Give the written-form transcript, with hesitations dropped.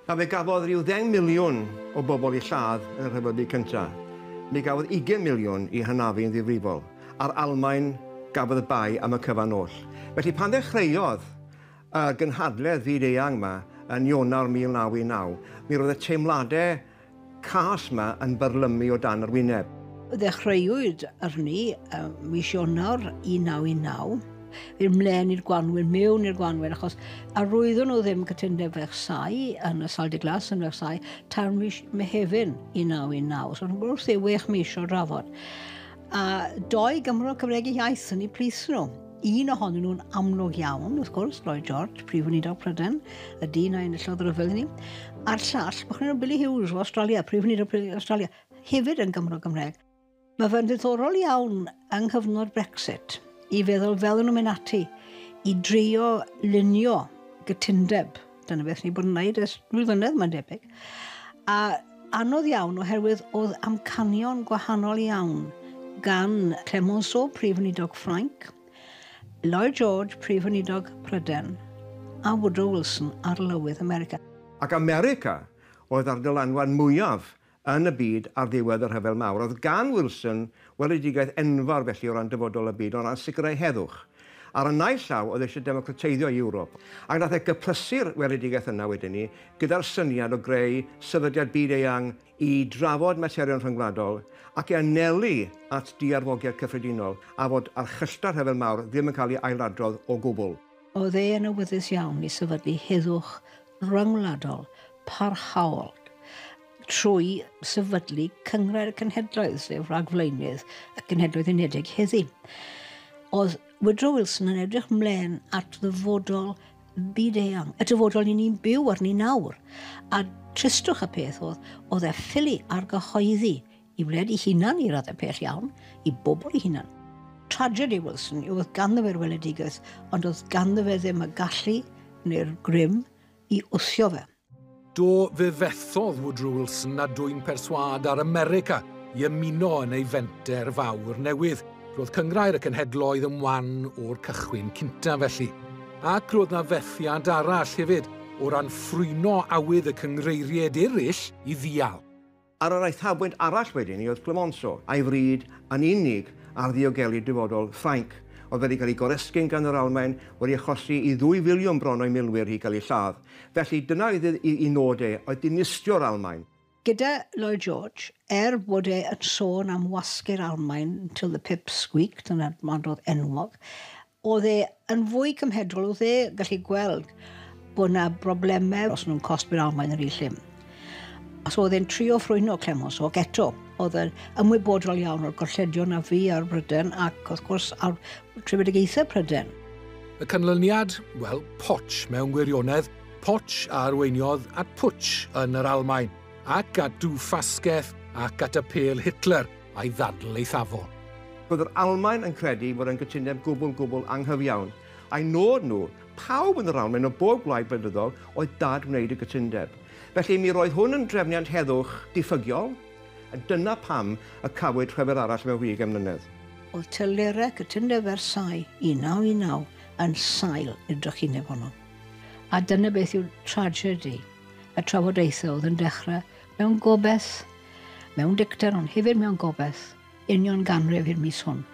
A fe gafodd rhyw 10 miliwn o bobl i lladd yn y Rhyfel Byd Cyntaf. Mi gafodd 20 miliwn i hynafu'n ddifrifol, a'r Almaen gafodd y bai am y cyfan oll. Felly pan ddechreuodd y gynhadledd fyd-eang yma yn Ionawr 1919, mi roedd y teimladau cas yma yn byrlymu o dan yr wyneb. Ddechreuwyd arni mis Ionawr 1919. Fi'n mlaen i'r Gwanwyn, mewn i'r Gwanwyn, achos arwydden nhw ddim Cytundeb Versailles yn y Sal de Glas yn Versailles tan mis Mehefin 1919. So, nhw'n gwrs ei 6 mis o drafod. A 2 Gymro Cymreig iaith yn eu plis nhw. Un ohonyn nhw'n amlwg iawn, wrth gwrs, Lloyd George, Prif Weinidog Prydain, y dyn a'n illodd Rhyfel ni. A'r llall, bych nhw'n Billy Hughes o Australia, Prif Weinidog Australia, hefyd yn Gymro Gymreig. Mae fe'n ddiddorol iawn yng nghyfnod Brexit i feddwl fel nhw'n mynd ati i drio llunio Cytundeb. Dyna beth ni bod yn gwneud ers blynedd, mae'n debyg. A anodd iawn oherwydd oedd amcanion gwahanol iawn gan Clemenceau, Prif Weinidog Ffrainc, Lloyd George, Prif Weinidog Prydain, a Woodrow Wilson ar lywydd America. Ac America oedd ar dylanwad mwyaf yn y byd ar ddiwedd yr Rhyfel Mawr. Oedd gan Wilson weledigaeth enfawr felly o ran dyfodol y byd, o ran sicrhau heddwch. Ar y naill llaw, oedd eisiau democrateiddio Ewrop. Ac nath e gyplysu'r weledigaeth yna wedyn ni, gyda'r syniad o greu sefydliad byd-eang i drafod materion rhyngwladol ac i anelu at diarfogiad cyffredinol a fod archylta'r Rhyfel Mawr ddim yn cael ei ailadrodd o gwbl. Oedd e yn awyddus iawn i sefydlu heddwch rhyngwladol parhaol trwy sefydlu Cyngrair y Cenhedloedd, sef rhagflaenydd y Cenhedloedd Unedig heddi. Oedd Woodrow Wilson yn edrych mlaen at ddyfodol byd-eang, y dyfodol ni'n byw arni nawr. A tristwch y peth oedd e ffili ar gyhoeddi i wled i hunan i raddau pell iawn, i bobl i hunan. Tragedy Wilson oedd ganddo fe'r weledigaeth, ond oedd ganddo fe ddim y gallu neu'r grym i wthio fe. Do fe fethodd Woodrow Wilson na dwy'n perswad ar America i ymuno yn ei fenter fawr newydd. Roedd Cyngrair y Cenhedloedd yn wan o'r cychwyn cyntaf felly. Ac roedd na fethiad arall hefyd o ran ffrwyno awydd y cyngreiried eraill i ddial. Ar yr eithafwynt arall wedyn ni oedd Clemenceau, a'i fryd yn unig ar ddiogelu dyfodol Ffrainc. Oedd wedi cael ei goresgyn gan yr Almaen, wedi achosi i 2 filiwn bron o'i milwyr i gael ei lladd. Felly dyna oedd ei nodau, oedd dinistio'r Almaen. Gyda Lloyd George, bod e yn sôn am wasgu'r Almaen until the pips squeaked, yn admod oedd enwog, oedd e yn fwy cymhedrol, oedd e gallu gweld bod yna broblemau os nhw'n cosbi'r Almaen yr llym. Os oedd e'n trio ffrwyno Clemenceau, ac eto, oedd e'n ymwybodol iawn o'r gorlledion a fi ar Brydain ac, wrth gwrs, ar trefedigaethau Prydain. Y canlyniad, wel, potsh mewn gwirionedd, potsh a arweiniodd at pwtsh yn yr Almaen, ac at dwffasgeth ac at apel Hitler a'i ddadl eithafol. Roedd yr Almaen yn credu fod yn gytundeb gwbl anghyfiawn, a'i nod nhw, pawb yn yr Almaen o bob gwlad blynyddol oedd dad wneud y gytundeb. Felly mi roedd hwn yn drefniant heddwch diffygiol, a dyna pam y cafwyd rhyfel arall mewn 20 mlynedd. Oedd tylerau Cytundeb Versailles 1919 yn sail edrych uneb honno. A dyna beth yw'r tragedi, y trafodaethau oedd yn dechrau mewn gobeith, mewn dicter, ond hefyd mewn gobeith, union ganrif i'r mis hwn.